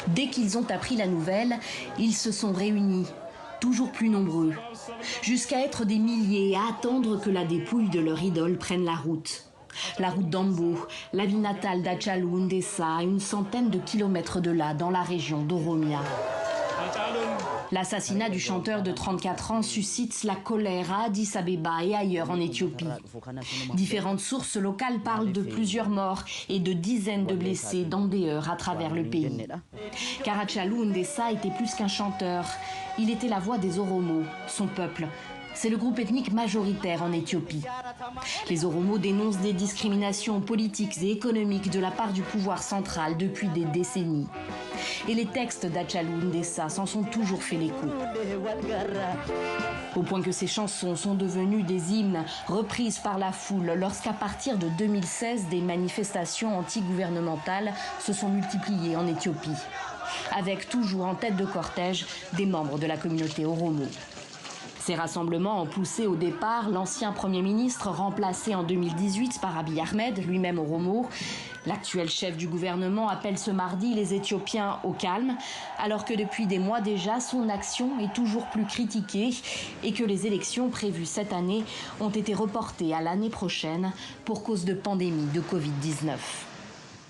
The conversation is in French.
Dès qu'ils ont appris la nouvelle, ils se sont réunis, toujours plus nombreux, jusqu'à être des milliers à attendre que la dépouille de leur idole prenne la route. La route d'Ambo, la ville natale d'Hachalu Hundessa, à une centaine de kilomètres de là, dans la région d'Oromia. L'assassinat du chanteur de 34 ans suscite la colère à Addis Abeba et ailleurs en Éthiopie. Différentes sources locales parlent de plusieurs morts et de dizaines de blessés dans des heurts à travers le pays. Car Hachalu Hundessa était plus qu'un chanteur. Il était la voix des Oromo, son peuple. C'est le groupe ethnique majoritaire en Éthiopie. Les Oromo dénoncent des discriminations politiques et économiques de la part du pouvoir central depuis des décennies. Et les textes d'Hachalu Hundessa s'en sont toujours fait l'écho. Au point que ces chansons sont devenues des hymnes reprises par la foule lorsqu'à partir de 2016, des manifestations anti-gouvernementales se sont multipliées en Éthiopie, avec toujours en tête de cortège des membres de la communauté Oromo. Ces rassemblements ont poussé au départ l'ancien Premier ministre remplacé en 2018 par Abiy Ahmed, lui-même Oromo. L'actuel chef du gouvernement appelle ce mardi les Éthiopiens au calme, alors que depuis des mois déjà, son action est toujours plus critiquée et que les élections prévues cette année ont été reportées à l'année prochaine pour cause de pandémie de Covid-19.